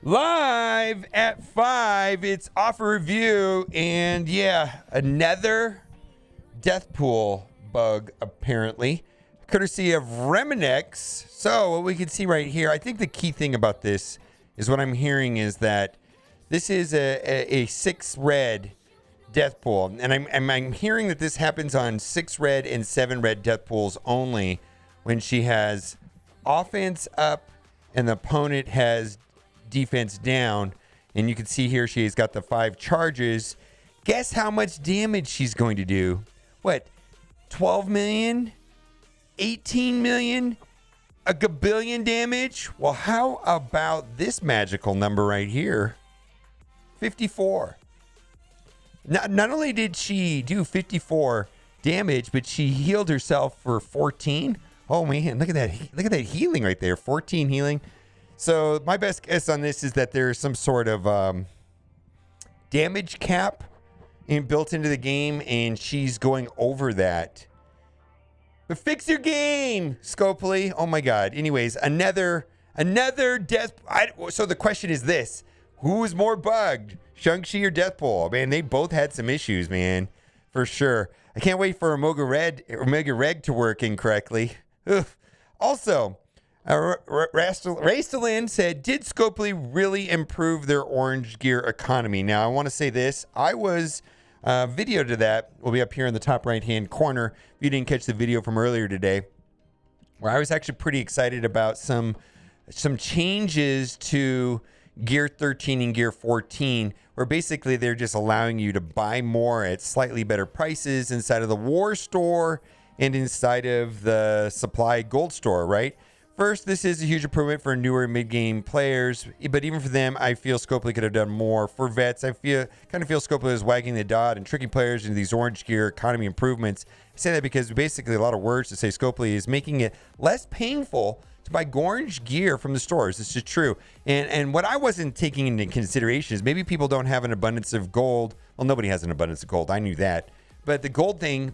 Live at 5, it's offer review, and yeah, another Deathpool bug, apparently, courtesy of Reminex. So what we can see right here, I think the key thing about this is what I'm hearing is that this is a 6 red Deathpool, and I'm hearing that this happens on 6 red and 7 red Deathpools only when she has offense up and the opponent has defense down. And you can see here she's got the 5 charges. Guess how much damage she's going to do? What, 12 million? 18 million? A gabillion damage? Well, how about this magical number right here? 54. Not only did she do 54 damage, but she healed herself for 14. Oh man, look at that. Look at that healing right there. 14 healing. So my best guess on this is that there's some sort of damage cap built into the game, and she's going over that. But fix your game, Scopely. Oh my God. Anyways, another death. So the question is this: who is more bugged, Shang-Chi or Deathpool? Man, they both had some issues, man, for sure. I can't wait for Omega Reg to work incorrectly. Ugh. Also, Rastalin said, did Scopely really improve their orange gear economy? Now, I want to say this. I was video to that. Will be up here in the top right-hand corner if you didn't catch the video from earlier today, where I was actually pretty excited about some changes to Gear 13 and Gear 14, where basically they're just allowing you to buy more at slightly better prices inside of the War Store and inside of the Supply Gold Store, right? First, this is a huge improvement for newer mid-game players, but even for them, I feel Scopely could have done more. For vets, I feel Scopely is wagging the dot and tricking players into these orange gear economy improvements. I say that because basically a lot of words to say Scopely is making it less painful to buy orange gear from the stores. This is true. And what I wasn't taking into consideration is maybe people don't have an abundance of gold. Well, nobody has an abundance of gold. I knew that. But the gold thing,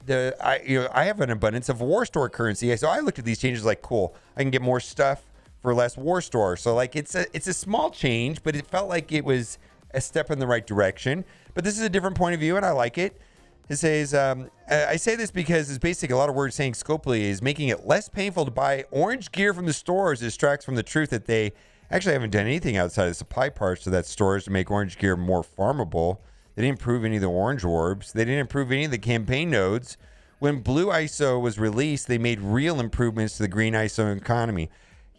I have an abundance of War Store currency. So I looked at these changes like, cool, I can get more stuff for less War Store. So like it's a small change, but it felt like it was a step in the right direction. But this is a different point of view, and I like it. It says, I say this because it's basically a lot of words saying Scopely is making it less painful to buy orange gear from the stores. It distracts from the truth that they actually haven't done anything outside of supply parts to that stores to make orange gear more farmable. They didn't improve any of the orange orbs. They didn't improve any of the campaign nodes. When Blue ISO was released, they made real improvements to the Green ISO economy.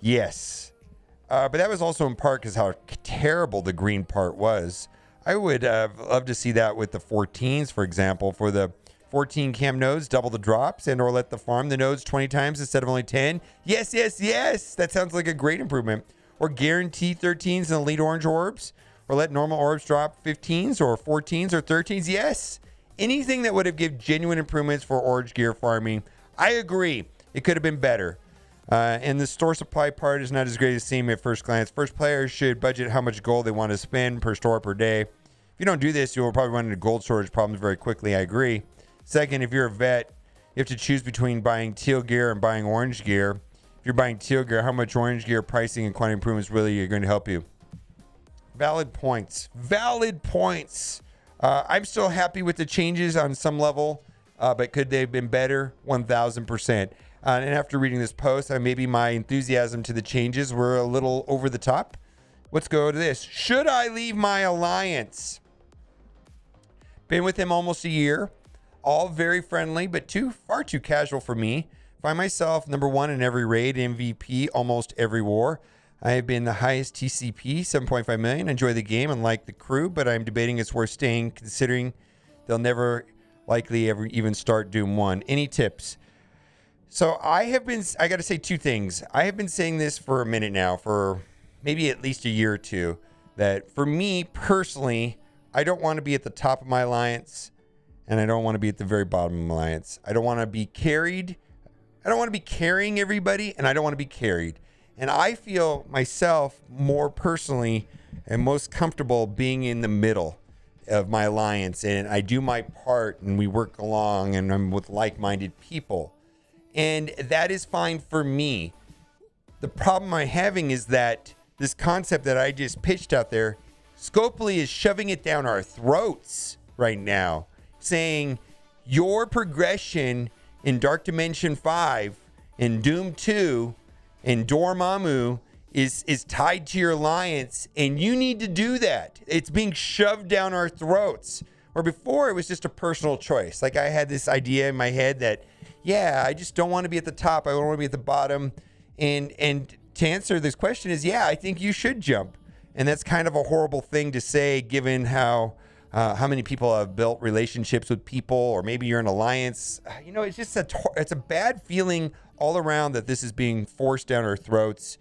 Yes. But that was also in part because how terrible the green part was. I would love to see that with the 14s, for example. For the 14 cam nodes, double the drops and or let the farm the nodes 20 times instead of only 10. Yes, yes, yes. That sounds like a great improvement. Or guarantee 13s and elite orange orbs. Or let normal orbs drop 15s or 14s or 13s. Yes. Anything that would have given genuine improvements for orange gear farming. I agree. It could have been better. And the store supply part is not as great as seem at first glance. First, players should budget how much gold they want to spend per store per day. If you don't do this, you'll probably run into gold storage problems very quickly. I agree. Second, if you're a vet, you have to choose between buying teal gear and buying orange gear. If you're buying teal gear, how much orange gear pricing and quantity improvements really are going to help you? Valid points. Valid points. I'm still happy with the changes on some level, but could they have been better? 1,000%. And after reading this post, maybe my enthusiasm to the changes were a little over the top. Let's go to this. Should I leave my alliance? Been with him almost a year. All very friendly, but far too casual for me. Find myself number 1 in every raid, MVP almost every war. I have been the highest TCP, 7.5 million. Enjoy the game and like the crew, but I'm debating it's worth staying considering they'll never likely ever even start Doom 1. Any tips? So I got to say 2 things. I have been saying this for a minute now, for maybe at least a year or two, that for me personally, I don't want to be at the top of my alliance and I don't want to be at the very bottom of my alliance. I don't want to be carried. I don't want to be carrying everybody, and I don't want to be carried. And I feel myself more personally and most comfortable being in the middle of my alliance, and I do my part and we work along and I'm with like-minded people. And that is fine for me. The problem I'm having is that this concept that I just pitched out there, Scopely is shoving it down our throats right now, saying your progression in Dark Dimension 5, in Doom 2, in Dormammu is tied to your alliance, and you need to do that. It's being shoved down our throats. Where before it was just a personal choice. Like I had this idea in my head that, yeah, I just don't want to be at the top. I don't want to be at the bottom. And to answer this question is, yeah, I think you should jump. And that's kind of a horrible thing to say, given how many people have built relationships with people, or maybe you're in alliance. You know, it's just it's a bad feeling all around that this is being forced down our throats,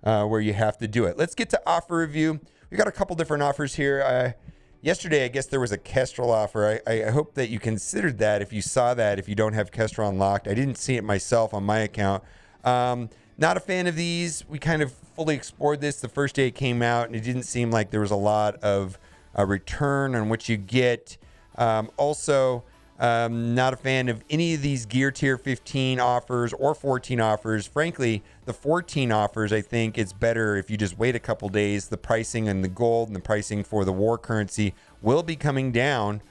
where you have to do it. Let's get to offer review. We got a couple different offers here. Yesterday, I guess there was a Kestrel offer. I hope that you considered that if you saw that, if you don't have Kestrel unlocked. I didn't see it myself on my account. Not a fan of these. We kind of fully explored this the first day it came out, and it didn't seem like there was a lot of return on what you get. Also, not a fan of any of these Gear Tier 15 offers or 14 offers. Frankly, the 14 offers, I think it's better if you just wait a couple days. The pricing and the gold and the pricing for the war currency will be coming down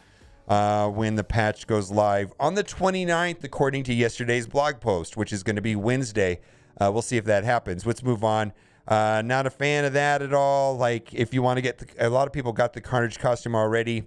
when the patch goes live on the 29th, according to yesterday's blog post, which is going to be Wednesday. We'll see if that happens. Let's move on. Not a fan of that at all. Like, if you want to get a lot of people got the Carnage costume already.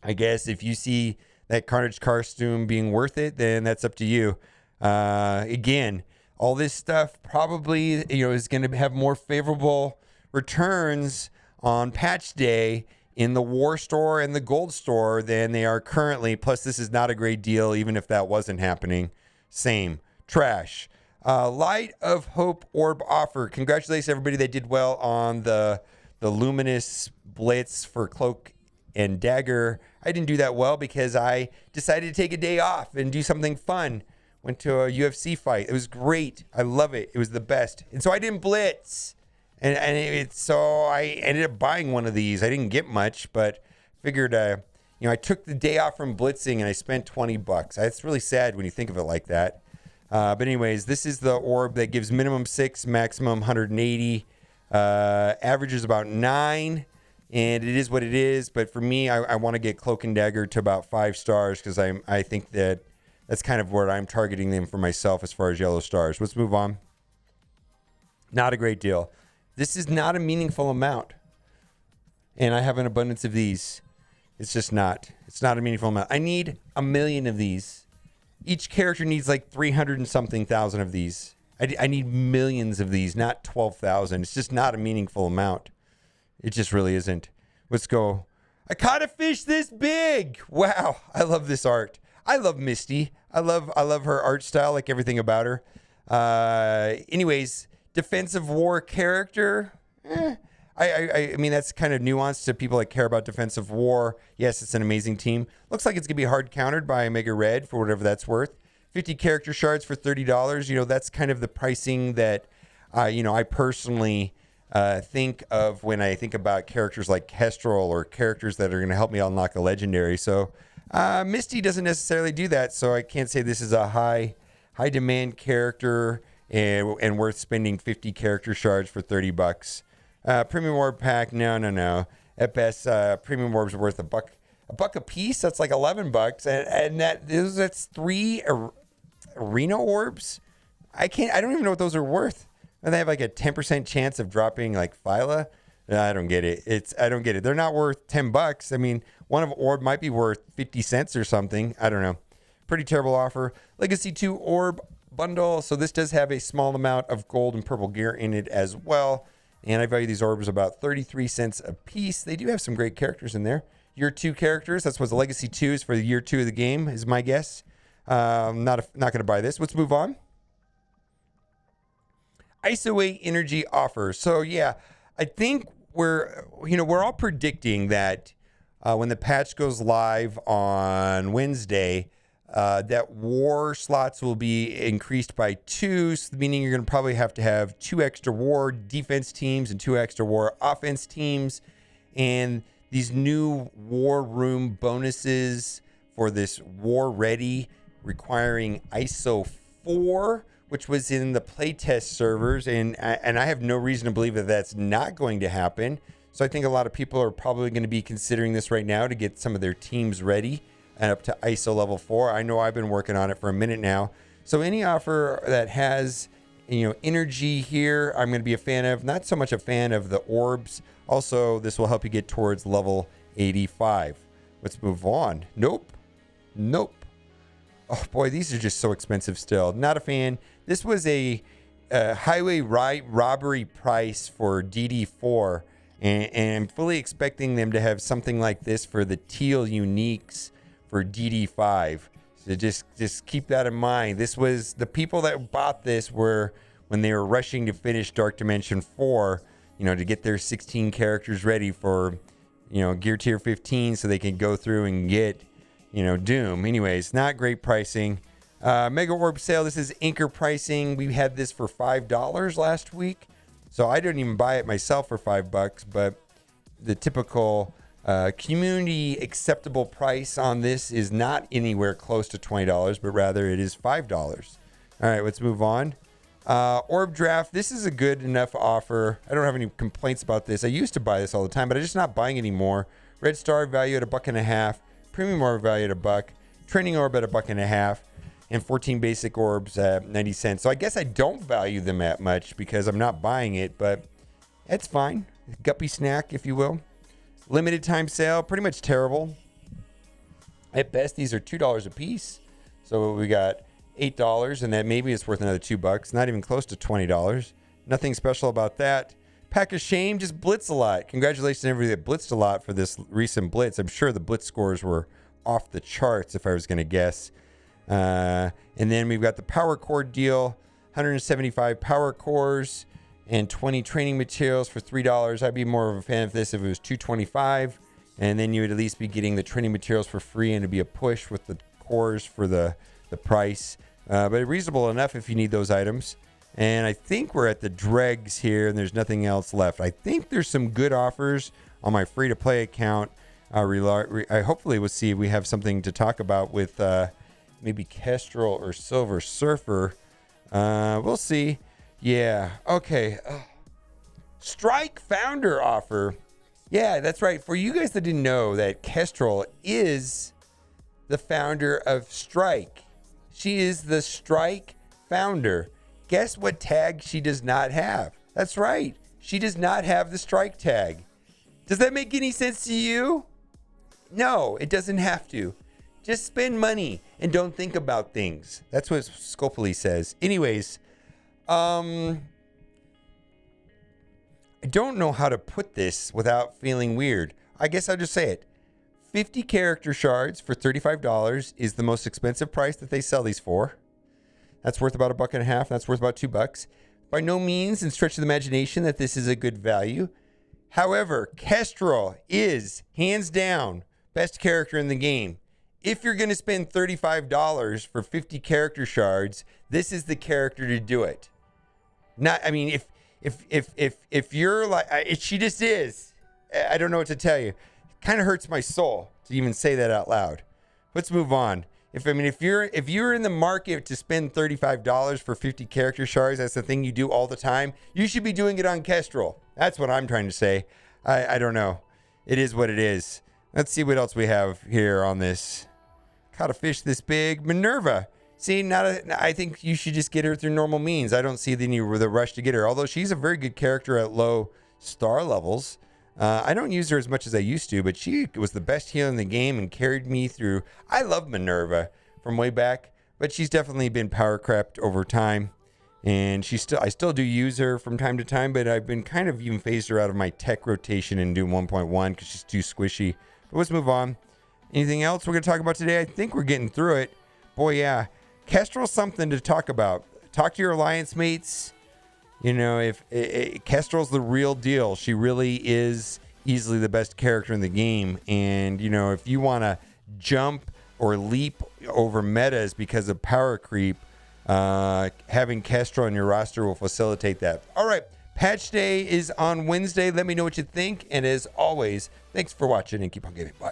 I guess if you see that Carnage costume being worth it, then that's up to you. Again, all this stuff probably, is going to have more favorable returns on patch day in the War Store and the Gold Store than they are currently. Plus, this is not a great deal, even if that wasn't happening. Same. Trash. Light of Hope Orb offer. Congratulations, everybody that did well on the Luminous Blitz for Cloak and Dagger. I didn't do that well because I decided to take a day off and do something fun. Went to a UFC fight. It was great. I love it. It was the best. And so I didn't blitz. So I ended up buying one of these. I didn't get much, but figured, I took the day off from blitzing and I spent $20. That's really sad when you think of it like that. But anyways, this is the orb that gives minimum 6, maximum 180. Average is about 9. And it is what it is. But for me, I want to get Cloak and Dagger to about 5 stars because I think that's kind of where I'm targeting them for myself as far as yellow stars. Let's move on. Not a great deal. This is not a meaningful amount. And I have an abundance of these. It's just not. It's not a meaningful amount. I need 1 million of these. Each character needs like 300 and something thousand of these. I need millions of these, not 12,000. It's just not a meaningful amount. It just really isn't. Let's go. I caught a fish this big. Wow. I love this art. I love Misty. I love her art style, like everything about her. Anyways, defensive war character. I mean, that's kind of nuanced to people that care about defensive war. Yes, it's an amazing team. Looks like it's going to be hard countered by Omega Red for whatever that's worth. 50 character shards for $30. That's kind of the pricing that, I personally think of when I think about characters like Kestrel or characters that are going to help me unlock a legendary. So Misty doesn't necessarily do that. So I can't say this is a high demand character and worth spending 50 character shards for $30. Premium Orb pack, no. At best, Premium Orbs are worth a buck a piece. That's like $11, and that's 3 Arena Orbs. I don't even know what those are worth. And they have like a 10% chance of dropping like Phyla. I don't get it. I don't get it. They're not worth $10. I mean, one of Orb might be worth 50 cents or something. I don't know. Pretty terrible offer. Legacy 2 Orb Bundle. So this does have a small amount of gold and purple gear in it as well. And I value these orbs about 33 cents a piece. They do have some great characters in there. Year 2 characters. That's what the Legacy 2 is for the year 2 of the game, is my guess. Not going to buy this. Let's move on. ISO8 energy offer. So yeah, I think we're all predicting that when the patch goes live on Wednesday, that war slots will be increased by 2, meaning you're going to probably have to have 2 extra war defense teams and 2 extra war offense teams. And these new war room bonuses for this war ready requiring ISO 4 which was in the playtest servers, and I have no reason to believe that that's not going to happen. So I think a lot of people are probably going to be considering this right now to get some of their teams ready and up to ISO level 4. I know I've been working on it for a minute now. So any offer that has, energy here, I'm going to be a fan of. Not so much a fan of the orbs. Also, this will help you get towards level 85. Let's move on. Nope. Oh boy, these are just so expensive still. Not a fan. This was a highway robbery price for DD4, and I'm fully expecting them to have something like this for the teal uniques for DD5. So just keep that in mind. This was the people that bought this were when they were rushing to finish Dark Dimension 4, to get their 16 characters ready for, Gear Tier 15 so they can go through and get, Doom. Anyways, not great pricing. Mega Orb sale. This is anchor pricing. We had this for $5 last week. So I didn't even buy it myself for $5, but the typical community acceptable price on this is not anywhere close to $20, but rather it is $5. All right, let's move on. Orb Draft. This is a good enough offer. I don't have any complaints about this. I used to buy this all the time, but I'm just not buying anymore. Red Star value at $1.50. Premium Orb value at $1. Training Orb at $1.50. And 14 basic orbs at 90 cents. So I guess I don't value them that much because I'm not buying it, but that's fine. Guppy snack, if you will. Limited time sale, pretty much terrible. At best, these are $2 a piece. So we got $8, and that maybe it's worth another $2. Not even close to $20. Nothing special about that. Pack of Shame, just blitz a lot. Congratulations to everybody that blitzed a lot for this recent blitz. I'm sure the blitz scores were off the charts if I was going to guess. And then we've got the power core deal, 175 power cores and 20 training materials for $3. I'd be more of a fan of this if it was $2.25, and then you would at least be getting the training materials for free, and it'd be a push with the cores for the price. But reasonable enough if you need those items. And I think we're at the dregs here, and there's nothing else left. I think there's some good offers on my free-to-play account. I hopefully we'll see if we have something to talk about with maybe Kestrel or Silver Surfer. We'll see. Yeah. Okay. Strike founder offer. Yeah, that's right. For you guys that didn't know that Kestrel is the founder of Strike. She is the Strike founder. Guess what tag she does not have? That's right. She does not have the Strike tag. Does that make any sense to you? No, it doesn't have to. Just spend money and don't think about things. That's what Scopely says. Anyways, I don't know how to put this without feeling weird. I guess I'll just say it. 50 character shards for $35 is the most expensive price that they sell these for. That's worth about $1.50. That's worth about $2. By no means in stretch of the imagination that this is a good value. However, Kestrel is hands down best character in the game. If you're going to spend $35 for 50 character shards, this is the character to do it. If you're like, she just is. I don't know what to tell you. It kind of hurts my soul to even say that out loud. Let's move on. If you're in the market to spend $35 for 50 character shards, that's the thing you do all the time. You should be doing it on Kestrel. That's what I'm trying to say. I don't know. It is what it is. Let's see what else we have here on this. Caught a fish this big. Minerva. See, I think you should just get her through normal means. I don't see the rush to get her, although she's a very good character at low star levels. I don't use her as much as I used to, but she was the best healer in the game and carried me through. I love Minerva from way back, but she's definitely been power crept over time. And I still do use her from time to time, but I've been kind of even phased her out of my tech rotation in Doom 1.1 because she's too squishy. But let's move on. Anything else we're going to talk about today? I think we're getting through it. Boy, yeah. Kestrel's something to talk about. Talk to your alliance mates. If Kestrel's the real deal. She really is easily the best character in the game. And, if you want to jump or leap over metas because of power creep, having Kestrel on your roster will facilitate that. All right. Patch day is on Wednesday. Let me know what you think. And as always, thanks for watching and keep on gaming. Bye.